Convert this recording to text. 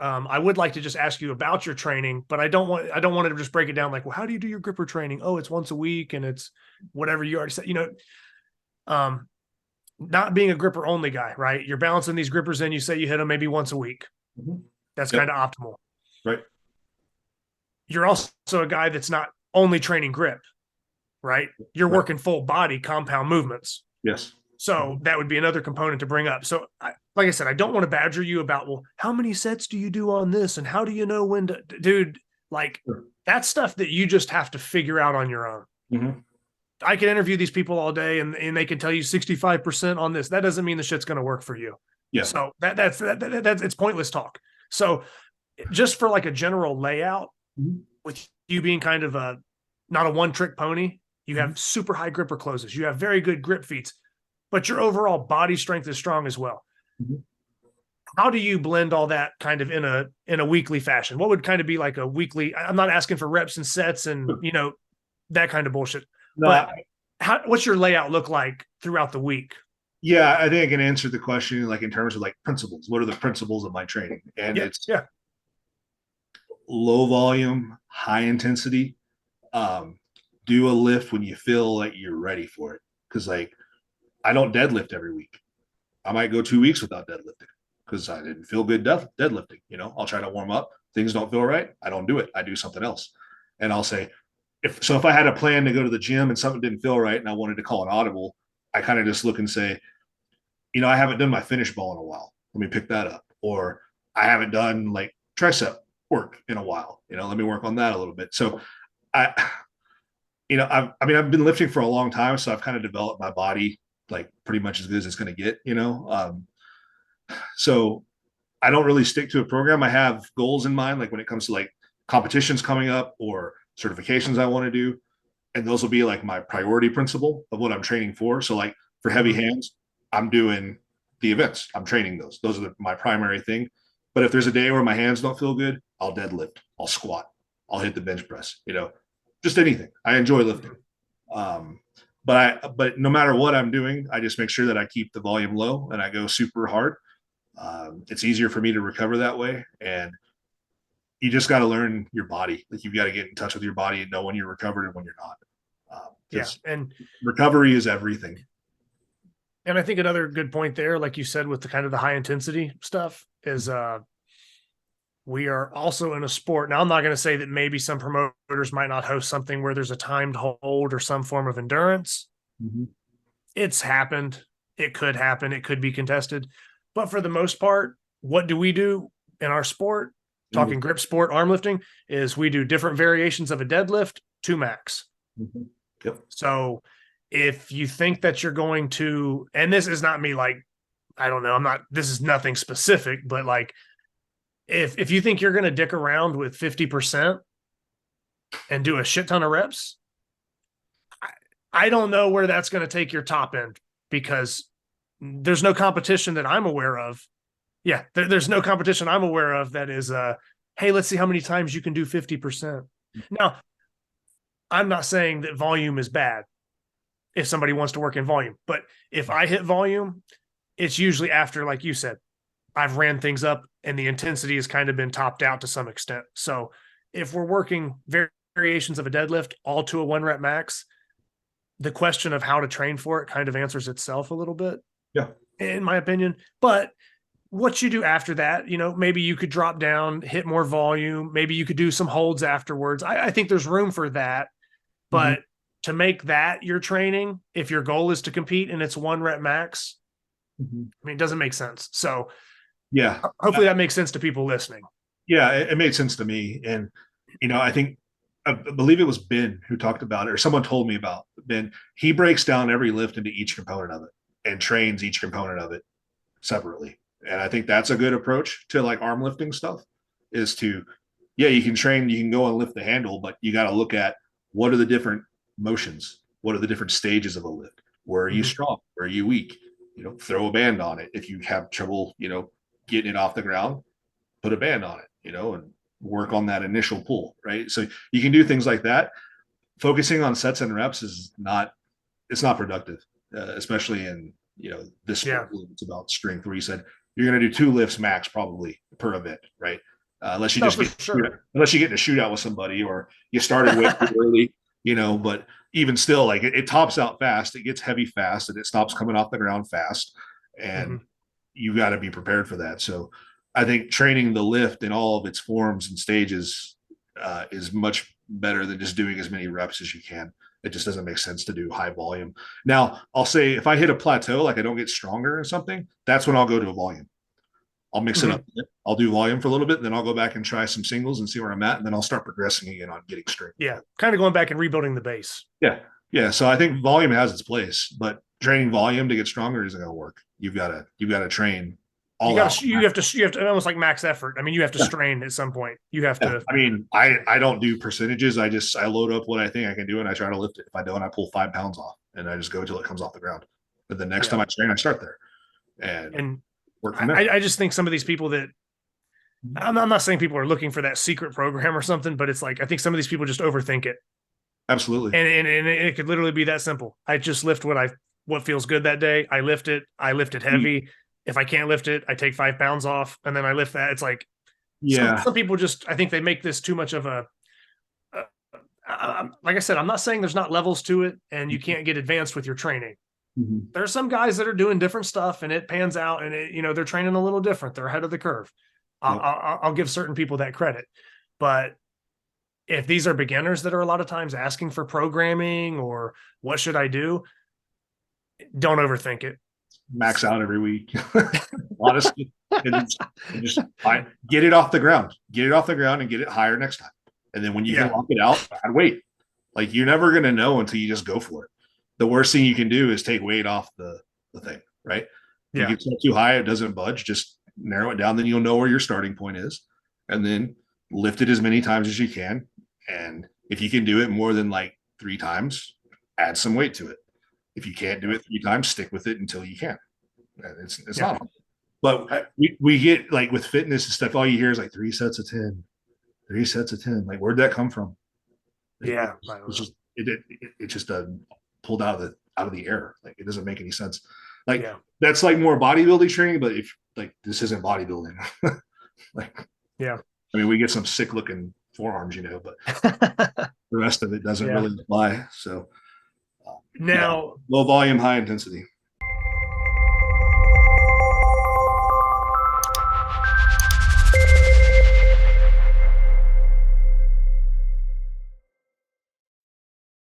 I would like to just ask you about your training, but I don't want to just break it down like, well, how do you do your gripper training? Oh, it's once a week and it's whatever you already said, um, not being a gripper only guy, right? You're balancing these grippers in, you say you hit them maybe once a week. Mhm. That's Yep. kind of optimal. Right. You're also a guy that's not only training grip, right? You're Right. working full body compound movements. Yes. So Mhm. that would be another component to bring up. So, like I said, I don't want to badger you about, well, how many sets do you do on this? And how do you know when to, dude, like Sure. that's stuff that you just have to figure out on your own. Mhm. I can interview these people all day and they can tell you 65% on this. That doesn't mean the shit's going to work for you. Yeah. So that's it's pointless talk. So just for like a general layout, Mhm. with you being kind of a not a one trick pony, you Mhm. have super high gripper closes, you have very good grip feats, but your overall body strength is strong as well. Mhm. How do you blend all that kind of in a weekly fashion? What would kind of be like a weekly? I'm not asking for reps and sets and Sure. that kind of bullshit, No, but what's your layout look like throughout the week? yeah, I think I can answer the question like in terms of like principles. What are the principles of my training? And Yeah, it's yeah. low volume, high intensity. Um, do a lift when you feel like you're ready for it. Because like I don't deadlift every week. I might go 2 weeks without deadlifting because I didn't feel good deadlifting. I'll try to warm up. Things don't feel right. I don't do it. I do something else. And I'll say, if I had a plan to go to the gym and something didn't feel right and I wanted to call an audible, I kind of just look and say, I haven't done my finish ball in a while. Let me pick that up. Or I haven't done like tricep work in a while. Let me work on that a little bit. So I, I've been lifting for a long time, so I've kind of developed my body like pretty much as good as it's going to get. So I don't really stick to a program. I have goals in mind, like when it comes to like competitions coming up or certifications I want to do, and those will be like my priority principle of what I'm training for. So like for heavy Mhm. hands, I'm doing the events. I'm training those. Those are my primary thing. But if there's a day where my hands don't feel good, I'll deadlift, I'll squat, I'll hit the bench press. Just anything. I enjoy lifting. Um, but no matter what I'm doing, I just make sure that I keep the volume low and I go super hard. It's easier for me to recover that way, and you just got to learn your body. Like you've got to get in touch with your body and know when you're recovered and when you're not, Yeah, because and recovery is everything. I think another good point there, like you said, with the kind of the high intensity stuff, is we are also in a sport. Now, I'm not going to say that maybe some promoters might not host something where there's a timed hold or some form of endurance. Mm-hmm. It's happened. It could happen. It could be contested. But for the most part, what do we do in our sport? Talking grip sport, arm lifting, is we do different variations of a deadlift to max. Mm-hmm. Yep. So if you think that you're going to, and this is not me like, I don't know, I'm not, this is nothing specific, but like if you think you're going to dick around with 50% and do a shit ton of reps, I don't know where that's going to take your top end because there's no competition that I'm aware of. Yeah, there's no competition I'm aware of that is, hey, let's see how many times you can do 50%. Now, I'm not saying that volume is bad if somebody wants to work in volume, but if I hit volume, it's usually after, like you said, I've ran things up and the intensity has kind of been topped out to some extent. So if we're working variations of a deadlift all to a 1 rep max, the question of how to train for it kind of answers itself a little bit, Yeah. in my opinion. But what you do after that, maybe you could drop down, hit more volume. Maybe you could do some holds afterwards. I think there's room for that. Mm-hmm. But to make that your training, if your goal is to compete and it's 1 rep max, Mm-hmm. I mean, it doesn't make sense. So Yeah. hopefully that makes sense to people listening. Yeah. It made sense to me, and I think I believe it was Ben who talked about it, or someone told me about Ben. He breaks down every lift into each component of it and trains each component of it separately. And I think that's a good approach to like arm lifting stuff is to, yeah, you can train, you can go and lift the handle, but you got to look at what are the different motions? What are the different stages of a lift? Where are you Mhm. strong? Where are you weak? Throw a band on it. If you have trouble, getting it off the ground, put a band on it, and work on that initial pull, right? So you can do things like that. Focusing on sets and reps is not, it's not productive, especially in, this sport. Yeah. It's about strength where you said you're going to do 2 lifts max probably per event, right? Unless you No, just for get sure. unless you get in a shootout with somebody or you started way too early, but even still, like it tops out fast, it gets heavy fast, and it stops coming off the ground fast, and Hmm. you got to be prepared for that. So I think training the lift in all of its forms and stages is much better than just doing as many reps as you can. It just doesn't make sense to do high volume. Now, I'll say if I hit a plateau, like I don't get stronger or something, that's when I'll go to a volume. I'll mix it Hmm. up. I'll do volume for a little bit, and then I'll go back and try some singles and see where I'm at, and then I'll start progressing again on getting strength. Yeah, kind of going back and rebuilding the base. Yeah, yeah. So I think volume has its place, but training volume to get stronger isn't going to work. You've got to train You all got out. to you have to almost like max effort. I mean, you have to Yeah. strain at some point. You have Yeah. to. I mean, I don't do percentages. I load up what I think I can do, and I try to lift it. If I don't, I pull 5 pounds off, and I just go until it comes off the ground. But the next Yeah, time I train, I start there and and work from there. I just think some of these people that I'm not saying people are looking for that secret program or something, but it's like I think some of these people just overthink it, Absolutely. and it could literally be that simple. I just lift what feels good that day. I lift it. I lift it heavy. If I can't lift it, I take 5 pounds off, and then I lift that. It's like Yeah. some people just I think they make this too much of like I said, I'm not saying there's not levels to it, and you can't get advanced with your training. Mhm. There's some guys that are doing different stuff, and it pans out, and they're training a little different. They're ahead of the curve. Yep. I'll give certain people that credit, but if these are beginners that are a lot of times asking for programming or what should I do, don't overthink it. Max out every week. Honestly, and just get it off the ground. Get it off the ground and get it higher next time. And then when you can Yeah, lock it out, add weight. Like you're never gonna know until you just go for it. The worst thing you can do is take weight off the thing, right? If you yeah, get too high, it doesn't budge. Just narrow it down, then you'll know where your starting point is, and then lift it as many times as you can. And if you can do it more than like 3 times, add some weight to it. If you can't do it 3 times, stick with it until you can. It's yeah, not hard. But we get like with fitness and stuff, all you hear is like 3 sets of 10, 3 sets of 10. Like, where'd that come from? yeah. I don't It's know. just it just pulled out of the air. Like it doesn't make any sense. Like Yeah, that's like more bodybuilding training, but if like this isn't bodybuilding, like yeah, I mean, we get some sick looking forearms, but the rest of it doesn't yeah. really apply. So yeah, Now, low volume, high intensity.